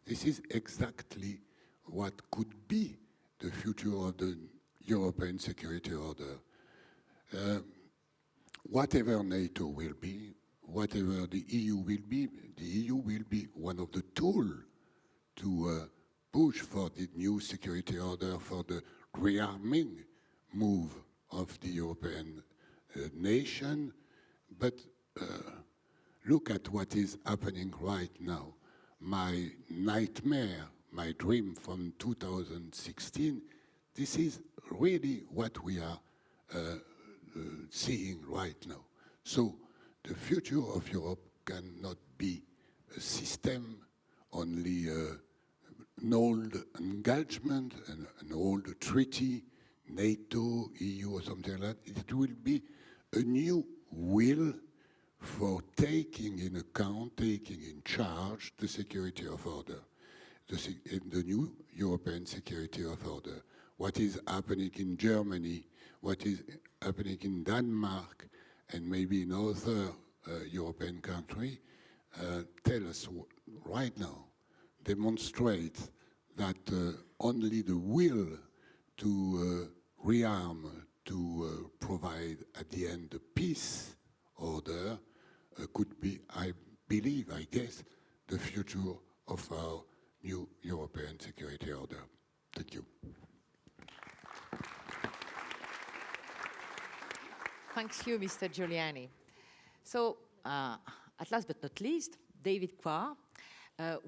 This is exactly what could be the future of the European security order. Whatever NATO will be, whatever the EU will be one of the tools to push for the new security order, for the rearming move of the European nation. But look at what is happening right now. My nightmare, my dream from 2016, this is really what we are seeing right now. So the future of Europe cannot be a system, only an old engagement, an old treaty, NATO, EU, or something like that. It will be a new will for taking in account, taking in charge the security of order, the new European security of order. What is happening in Germany, what is happening in Denmark, and maybe in other European countries, tell us right now, demonstrate that only the will to rearm, to provide at the end the peace order could be, I believe, I guess, the future of our new European security order. Thank you. Thank you, Mr. Giuliani. So, at last but not least, David Qua.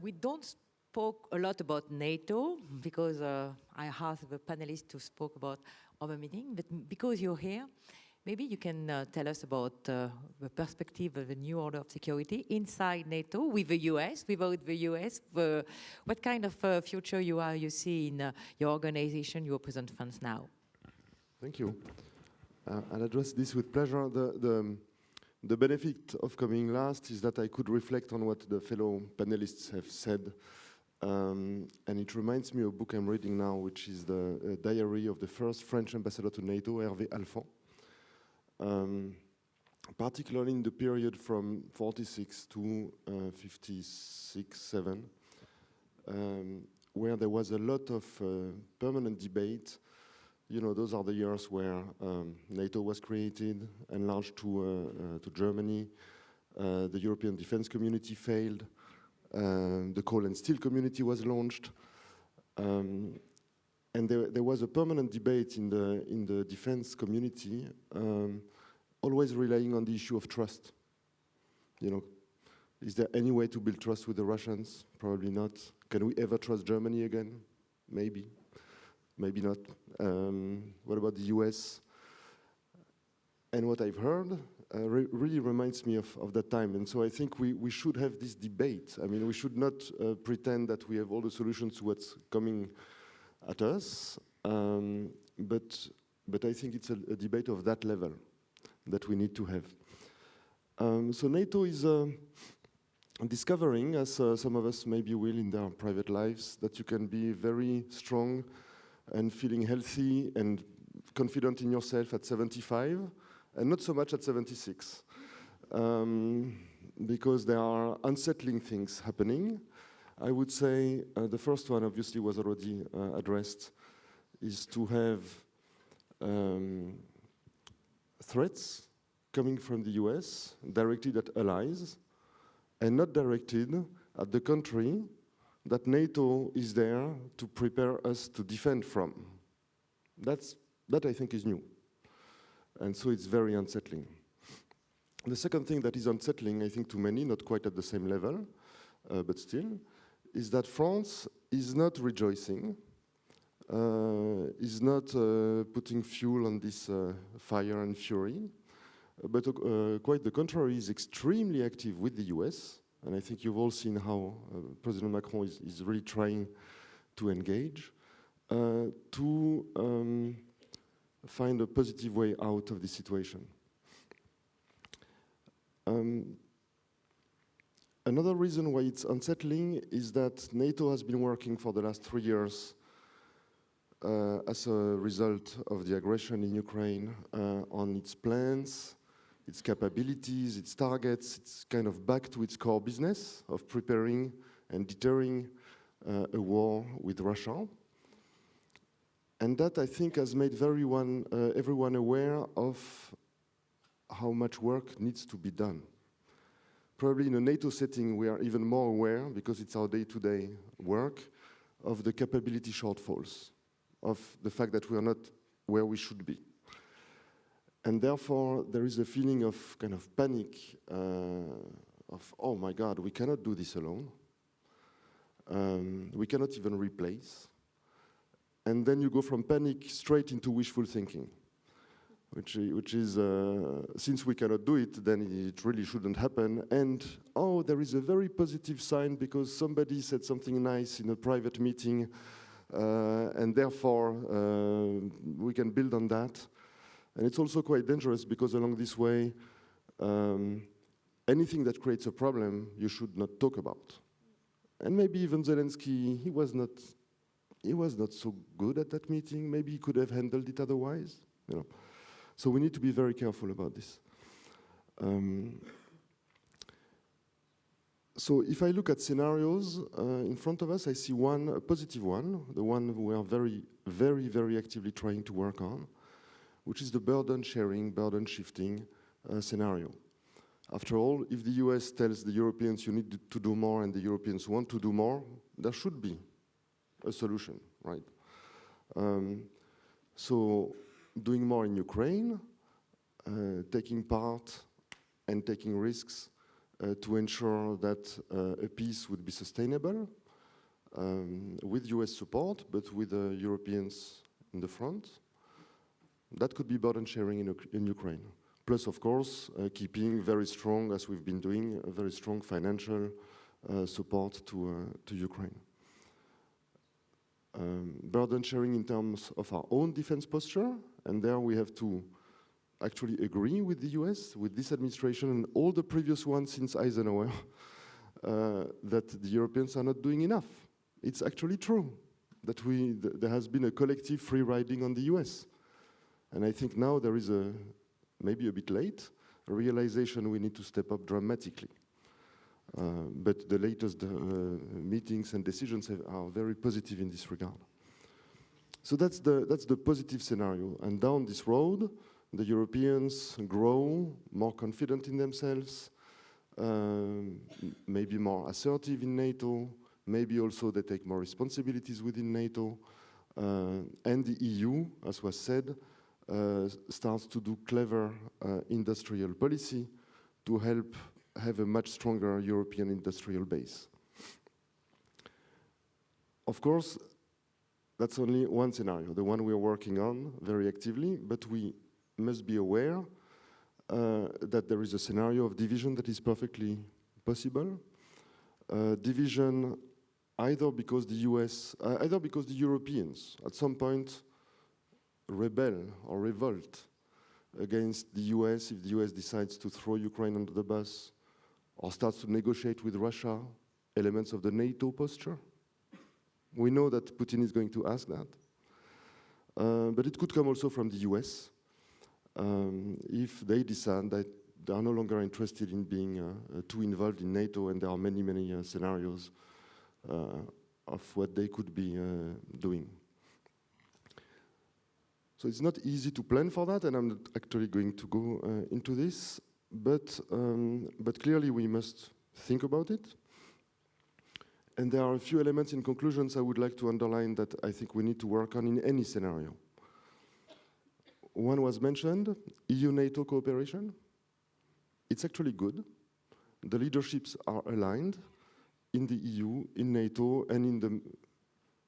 We don't spoke a lot about NATO because I asked the panelists to speak about our meeting, but because you're here, maybe you can tell us about the perspective of the new order of security inside NATO, with the US, without the US. What kind of future you see in your organization, your present funds now? Thank you. I'll address this with pleasure. The benefit of coming last is that I could reflect on what the fellow panelists have said. And it reminds me of a book I'm reading now, which is the diary of the first French ambassador to NATO, Hervé Alphand. Particularly in the period from 46 to 56-7, where there was a lot of permanent debate. You know, those are the years where NATO was created, enlarged to Germany. The European Defense Community failed. The Coal and Steel Community was launched. And there was a permanent debate in the defense community, always relying on the issue of trust. You know, is there any way to build trust with the Russians? Probably not. Can we ever trust Germany again? Maybe. Maybe not. What about the US? And what I've heard really reminds me of that time. And so I think we should have this debate. I mean, we should not pretend that we have all the solutions to what's coming at us. But I think it's a debate of that level that we need to have. So NATO is discovering, as some of us maybe will in their private lives, that you can be very strong and feeling healthy and confident in yourself at 75, and not so much at 76. Because there are unsettling things happening. I would say the first one obviously was already addressed, is to have threats coming from the US directed at allies and not directed at the country that NATO is there to prepare us to defend from. That I think is new. And so it's very unsettling. The second thing that is unsettling, I think to many, not quite at the same level, but still, is that France is not rejoicing, is not putting fuel on this fire and fury, but quite the contrary, is extremely active with the US. And I think you've all seen how President Macron is really trying to engage to find a positive way out of this situation. Another reason why it's unsettling is that NATO has been working for the last 3 years as a result of the aggression in Ukraine on its plans, its capabilities, its targets. It's kind of back to its core business of preparing and deterring a war with Russia. And that, I think, has made everyone aware of how much work needs to be done. Probably in a NATO setting, we are even more aware, because it's our day-to-day work, of the capability shortfalls, of the fact that we are not where we should be. And therefore, there is a feeling of kind of panic, of, oh my God, we cannot do this alone. We cannot even replace. And then you go from panic straight into wishful thinking. Which is, since we cannot do it, then it really shouldn't happen. And, oh, there is a very positive sign because somebody said something nice in a private meeting, and therefore we can build on that. And it's also quite dangerous because along this way, anything that creates a problem, you should not talk about. And maybe even Zelensky, he was not so good at that meeting. Maybe he could have handled it otherwise, you know. So we need to be very careful about this. So if I look at scenarios in front of us, I see one, a positive one, the one we are very, very, very actively trying to work on, which is the burden sharing, burden shifting scenario. After all, if the US tells the Europeans you need to do more and the Europeans want to do more, there should be a solution, right? So doing more in Ukraine, taking part and taking risks to ensure that a peace would be sustainable with US support, but with the Europeans in the front. That could be burden sharing in Ukraine. Plus, of course, keeping very strong, as we've been doing, a very strong financial support to Ukraine. Burden sharing in terms of our own defense posture, and there we have to actually agree with the US, with this administration and all the previous ones since Eisenhower, that the Europeans are not doing enough. It's actually true that there has been a collective free riding on the US. And I think now there is maybe a bit late, a realization we need to step up dramatically. But the latest meetings and decisions are very positive in this regard. So that's the positive scenario. And down this road, the Europeans grow more confident in themselves, maybe more assertive in NATO, maybe also they take more responsibilities within NATO, and the EU, as was said, starts to do clever industrial policy to help have a much stronger European industrial base. Of course, that's only one scenario, the one we are working on very actively, but we must be aware that there is a scenario of division that is perfectly possible. Division either because the Europeans at some point rebel or revolt against the US if the US decides to throw Ukraine under the bus, or starts to negotiate with Russia elements of the NATO posture. We know that Putin is going to ask that. But it could come also from the US if they decide that they are no longer interested in being too involved in NATO, and there are many, many scenarios of what they could be doing. So it's not easy to plan for that, and I'm not actually going to go into this, but clearly we must think about it. And there are a few elements in conclusions I would like to underline that I think we need to work on in any scenario. One was mentioned, EU-NATO cooperation. It's actually good. The leaderships are aligned in the EU, in NATO, and in the,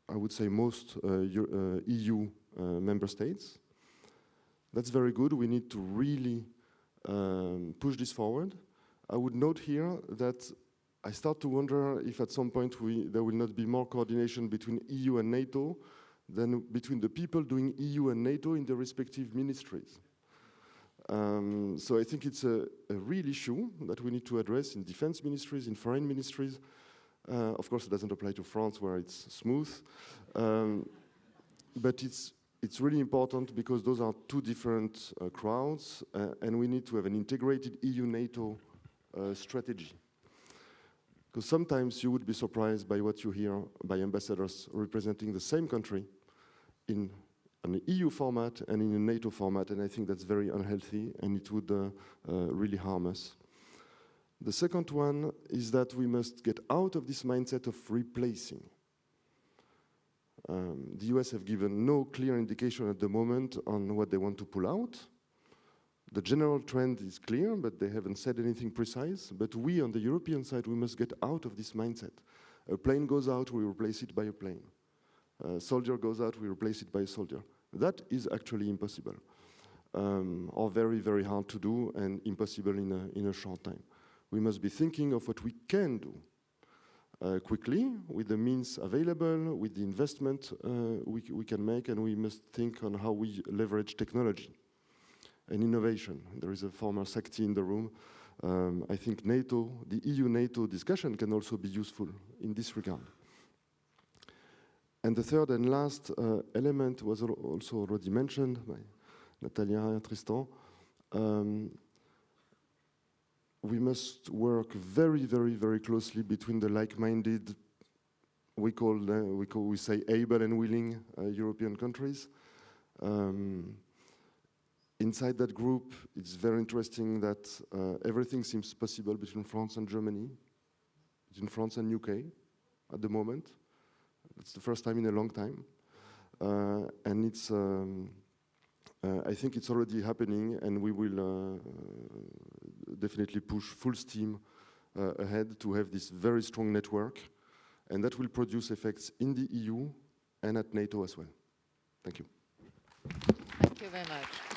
I would say, most EU member states. That's very good. We need to really push this forward. I would note here that I start to wonder if at some point there will not be more coordination between EU and NATO than between the people doing EU and NATO in the respective ministries. So I think it's a real issue that we need to address in defense ministries, in foreign ministries. Of course, it doesn't apply to France where it's smooth. But it's really important because those are two different crowds, and we need to have an integrated EU-NATO strategy. Because sometimes you would be surprised by what you hear by ambassadors representing the same country in an EU format and in a NATO format, and I think that's very unhealthy, and it would really harm us. The second one is that we must get out of this mindset of replacing. The US have given no clear indication at the moment on what they want to pull out. The general trend is clear, but they haven't said anything precise. But we, on the European side, we must get out of this mindset. A plane goes out, we replace it by a plane. A soldier goes out, we replace it by a soldier. That is actually impossible, or very, very hard to do, and impossible in a short time. We must be thinking of what we can do quickly, with the means available, with the investment we can make, and we must think on how we leverage technology and innovation. There is a former SACTI in the room. I think NATO, the EU-NATO discussion can also be useful in this regard. And the third and last element was also already mentioned by Natalia and Tristan. We must work very, very, very closely between the like-minded, we say able and willing European countries. Inside that group, it's very interesting that everything seems possible between France and Germany, between France and UK at the moment. It's the first time in a long time. And it's, I think it's already happening, and we will definitely push full steam ahead to have this very strong network, and that will produce effects in the EU and at NATO as well. Thank you. Thank you very much.